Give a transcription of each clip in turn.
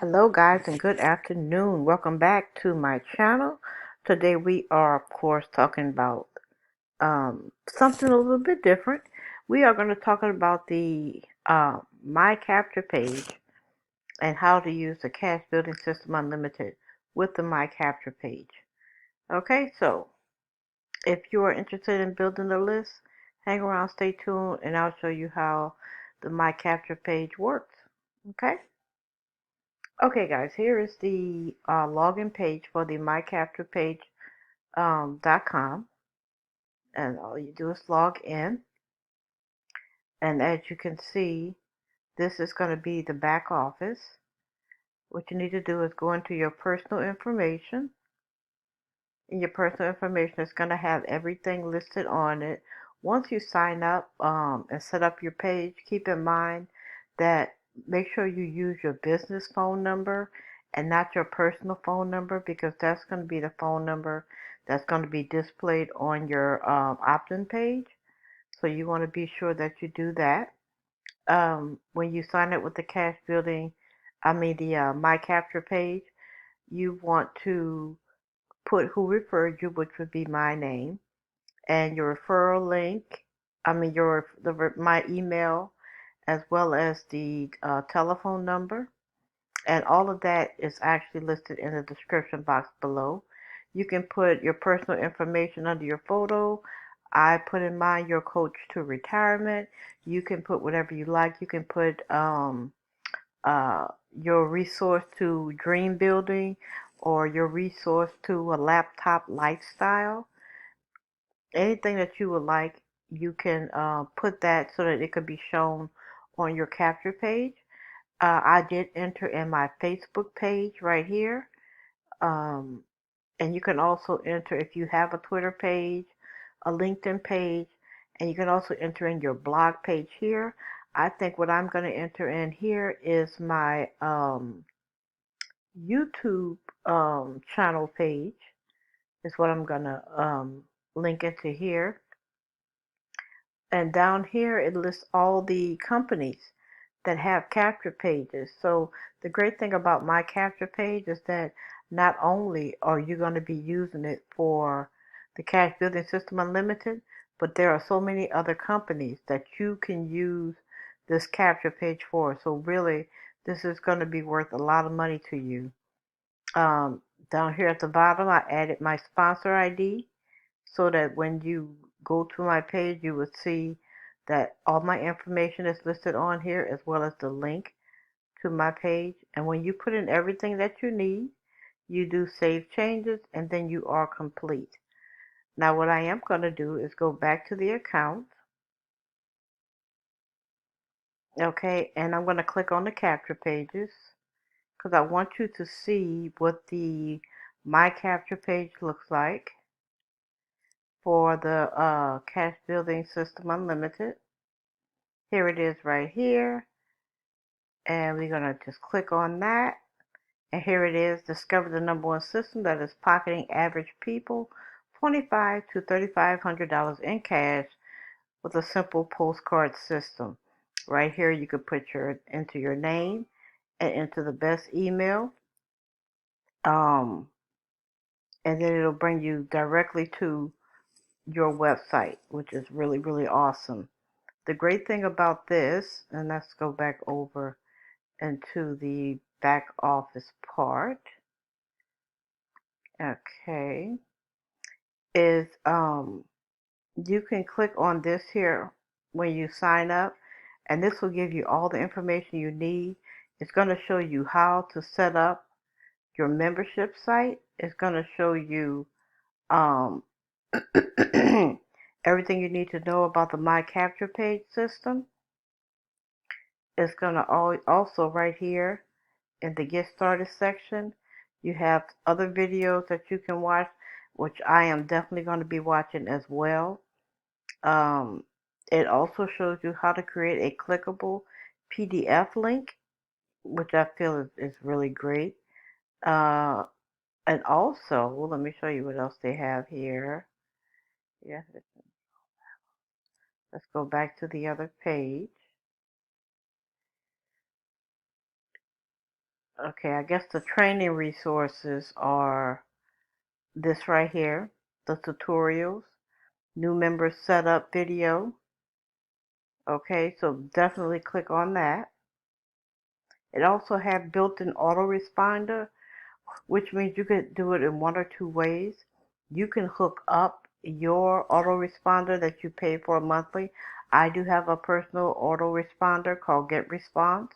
Hello guys and good afternoon. Welcome back to my channel. Today we are of course talking about something a little bit different. We are going to talk about the My Capture page and how to use the Cash Building System Unlimited with the My Capture page. Okay, so if you are interested in building a list, hang around, stay tuned, and I'll show you how the My Capture page works. Okay? Okay, guys, here is the login page for the mycapturepage.com, and all you do is log in. And as you can see, this is going to be the back office. What you need to do is go into your personal information. And your personal information is going to have everything listed on it. Once you sign up and set up your page, keep in mind that make sure you use your business phone number and not your personal phone number, because that's going to be the phone number that's going to be displayed on your opt-in page. So you want to be sure that you do that. When you sign up with the My Capture page, you want to put who referred you, which would be my name, and your referral link. My email, as well as the telephone number, and all of that is actually listed in the description box below. You can put your personal information under your photo. I put in mine your coach to retirement. You can put whatever you like. You can put uh, your resource to dream building, or your resource to a laptop lifestyle. Anything that you would like, you can put that so that it could be shown on your capture page. I did enter in my Facebook page right here. Um, and you can also enter if you have a Twitter page, a LinkedIn page, and you can also enter in your blog page here. I think what I'm going to enter in here is my YouTube channel page, is what I'm going to link into here. And down here, it lists all the companies that have capture pages. So the great thing about my capture page is that not only are you going to be using it for the Cash Building System Unlimited, but there are so many other companies that you can use this capture page for. So really, this is going to be worth a lot of money to you. Down here at the bottom, I added my sponsor ID, so that when you go to my page, you will see that all my information is listed on here, as well as the link to my page. And when you put in everything that you need, you do save changes, and then you are complete. Now what I am going to do is go back to the account. Okay, and I'm going to click on the capture pages, because I want you to see what the My Capture page looks like for the Cash Building System Unlimited. Here it is right here, and we're going to just click on that. And here it is: discover the #1 system that is pocketing average people $2,500 to $3,500 in cash with a simple postcard system. Right here, you could put enter your name and enter the best email, um, and then it'll bring you directly to your website, which is really, really awesome. The great thing about this, and let's go back over into the back office part, okay, is you can click on this here when you sign up, and this will give you all the information you need. It's going to show you how to set up your membership site. It's going to show you um, everything you need to know about the My Capture page system. It's going to also right here in the Get Started section, you have other videos that you can watch, which I am definitely going to be watching as well. It also shows you how to create a clickable PDF link, which I feel is really great. Uh, and also, well, let me show you what else they have here. Yeah, let's go back to the other page. Okay, I guess the training resources are this right here, the tutorials, new member setup video. Okay, so definitely click on that. It also has built-in autoresponder, which means you could do it in one or two ways. You can hook up your autoresponder that you pay for monthly. I do have a personal autoresponder called GetResponse,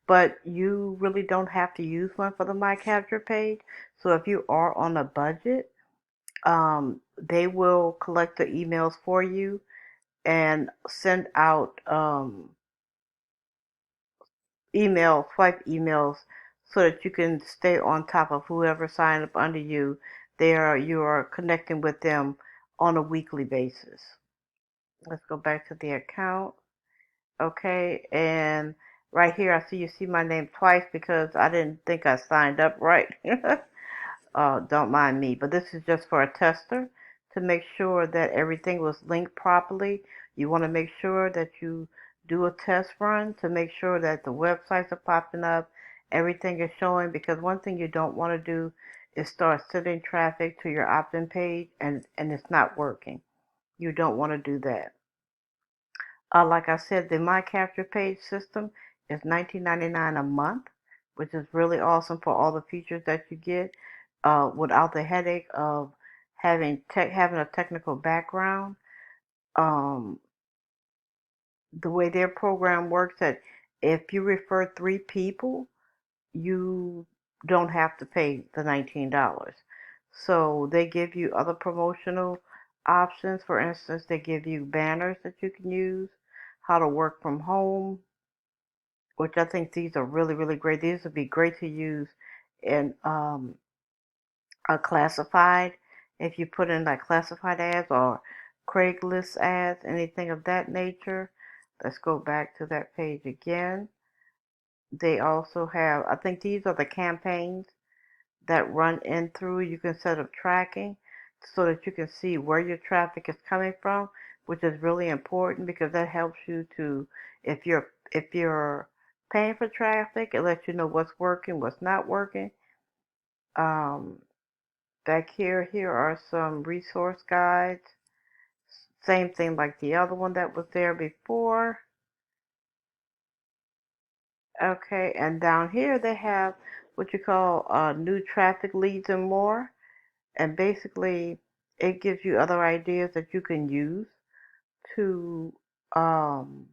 but you really don't have to use one for the My Capture page. So if you are on a budget, they will collect the emails for you and send out swipe emails so that you can stay on top of whoever signed up under you. You are connecting with them on a weekly basis. Let's go back to the account. Okay, and right here you see my name twice because I didn't think I signed up right. Don't mind me, but this is just for a tester to make sure that everything was linked properly. You want to make sure that you do a test run to make sure that the websites are popping up, everything is showing, because one thing you don't want to do is start sending traffic to your opt-in page and it's not working. You don't want to do that. Like I said, the My Capture page system is $19.99 a month, which is really awesome for all the features that you get without the headache of having a technical background. Um, the way their program works, that if you refer 3 people, you don't have to pay the $19. So they give you other promotional options. For instance, they give you banners that you can use, how to work from home, which I think these are really, really great. These would be great to use in a classified, if you put in like classified ads or Craigslist ads, anything of that nature. Let's go back to that page again. They also have, I think these are the campaigns that run in through. You can set up tracking so that you can see where your traffic is coming from, which is really important because that helps you to, if you're paying for traffic, it lets you know what's working, what's not working. Um, Back here are some resource guides. Same thing like the other one that was there before. Okay, and down here they have what you call new traffic leads and more. And basically, it gives you other ideas that you can use to um,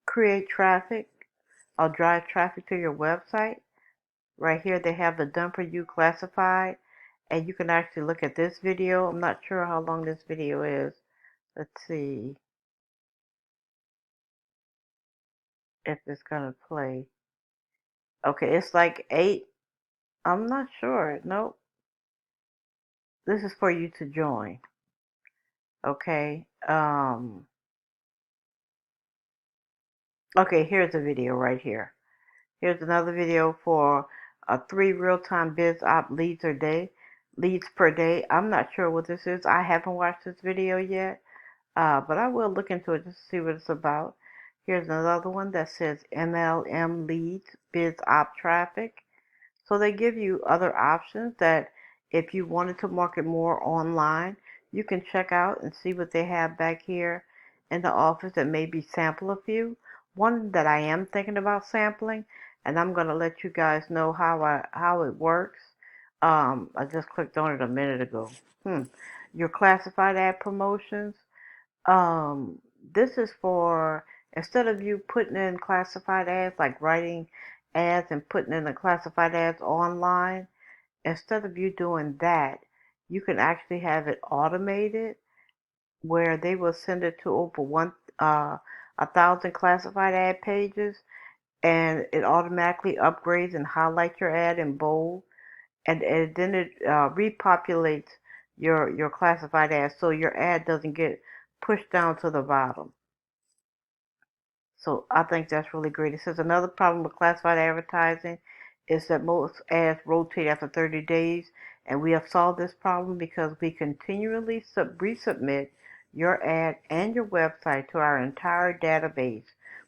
create traffic or drive traffic to your website. Right here, they have the done for you classified, and you can actually look at this video. I'm not sure how long this video is. Let's see if it's gonna play. Okay, it's like 8. I'm not sure. Nope. This is for you to join. Okay. Okay, here's a video right here. Here's another video for 3 real-time biz op leads per day. I'm not sure what this is. I haven't watched this video yet, but I will look into it just to see what it's about. Here's another one that says MLM leads biz op traffic. So they give you other options that if you wanted to market more online, you can check out and see what they have back here in the office and maybe sample a few. One that I am thinking about sampling, and I'm going to let you guys know how it works. I just clicked on it a minute ago. Your classified ad promotions. Um, this is for, instead of you putting in classified ads, like writing ads and putting in the classified ads online, instead of you doing that, you can actually have it automated where they will send it to over 1,000 classified ad pages, and it automatically upgrades and highlights your ad in bold, and then it repopulates your classified ads so your ad doesn't get pushed down to the bottom. So I think that's really great. It says another problem with classified advertising is that most ads rotate after 30 days, and we have solved this problem because we continually resubmit your ad and your website to our entire database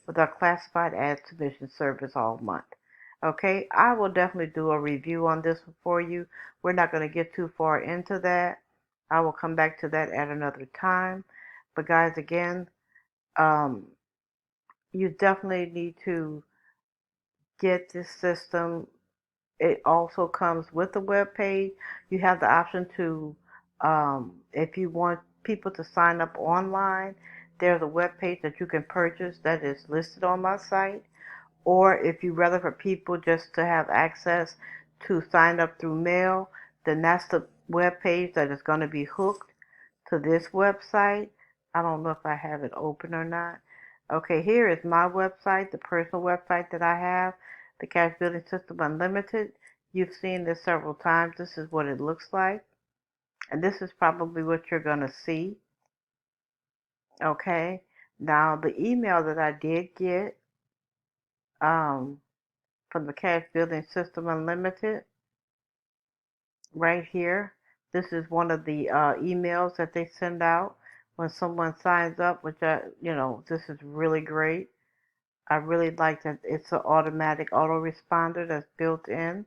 with our classified ad submission service all month. Okay, I will definitely do a review on this one for you. We're not going to get too far into that. I will come back to that at another time. But guys, again, um, you definitely need to get this system. It also comes with the web page. You have the option to, if you want people to sign up online, there's a web page that you can purchase that is listed on my site. Or if you rather for people just to have access to sign up through mail, then that's the web page that is going to be hooked to this website. I don't know if I have it open or not. Okay, here is my website, the personal website that I have, the Cash Building System Unlimited. You've seen this several times. This is what it looks like. And this is probably what you're going to see. Okay. Now, the email that I did get um, from the Cash Building System Unlimited, right here, this is one of the emails that they send out when someone signs up, which this is really great. I really like that it's an automatic autoresponder that's built in.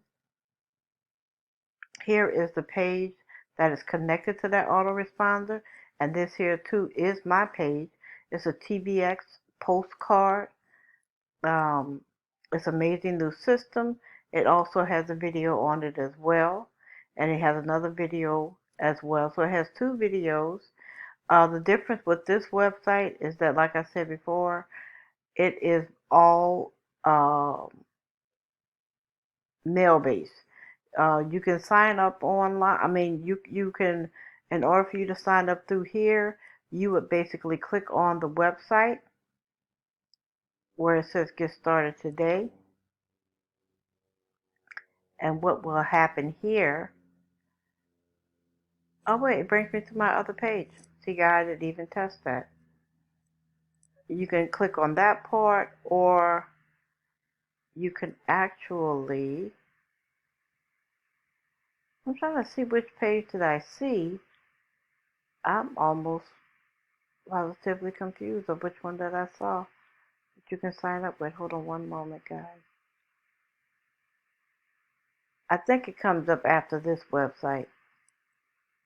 Here is the page that is connected to that autoresponder, and this here too is my page. It's a TBX postcard. Um, it's an amazing new system. It also has a video on it as well, and it has another video as well. So it has two videos. The difference with this website is that, like I said before, it is all mail based. You can sign up online. I mean, you can, in order for you to sign up through here, you would basically click on the website where it says get started today. And what will happen here, oh wait, it brings me to my other page. See guys, it even test that. You can click on that part, or you can actually, I'm trying to see which page did I see. I'm almost positively confused of which one that I saw that you can sign up with. Hold on one moment, guys. I think it comes up after this website.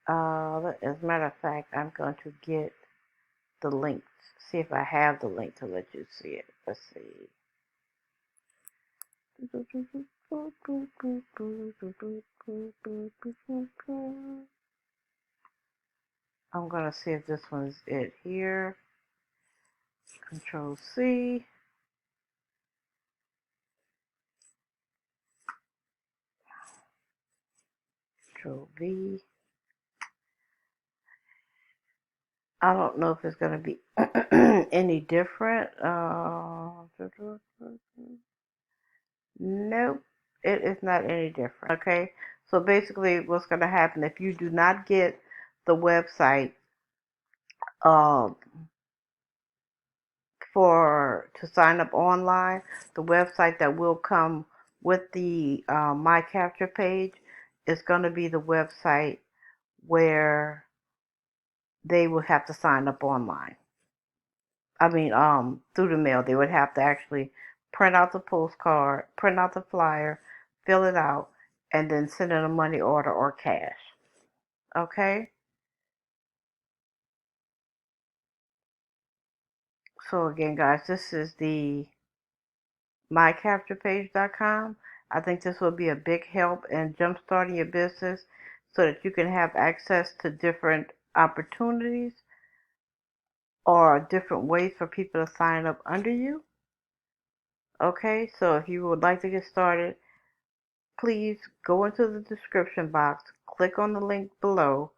As a matter of fact, I'm going to get the links. See if I have the link to let you see it. Let's see. I'm going to see if this one's it here. Control C. Control V. I don't know if it's going to be any different. Nope, it is not any different. Okay, so basically what's going to happen if you do not get the website um, to sign up online, the website that will come with the My Capture page is going to be the website where they will have to sign up online. I mean, through the mail. They would have to actually print out the postcard, print out the flyer, fill it out, and then send in a money order or cash. Okay? So again, guys, this is the mycapturepage.com. I think this will be a big help in jumpstarting your business so that you can have access to different opportunities or different ways for people to sign up under you. Okay, so if you would like to get started, please go into the description box, click on the link below,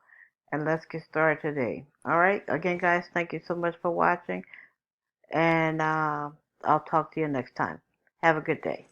and let's get started today. All right, again, guys, thank you so much for watching, and I'll talk to you next time. Have a good day.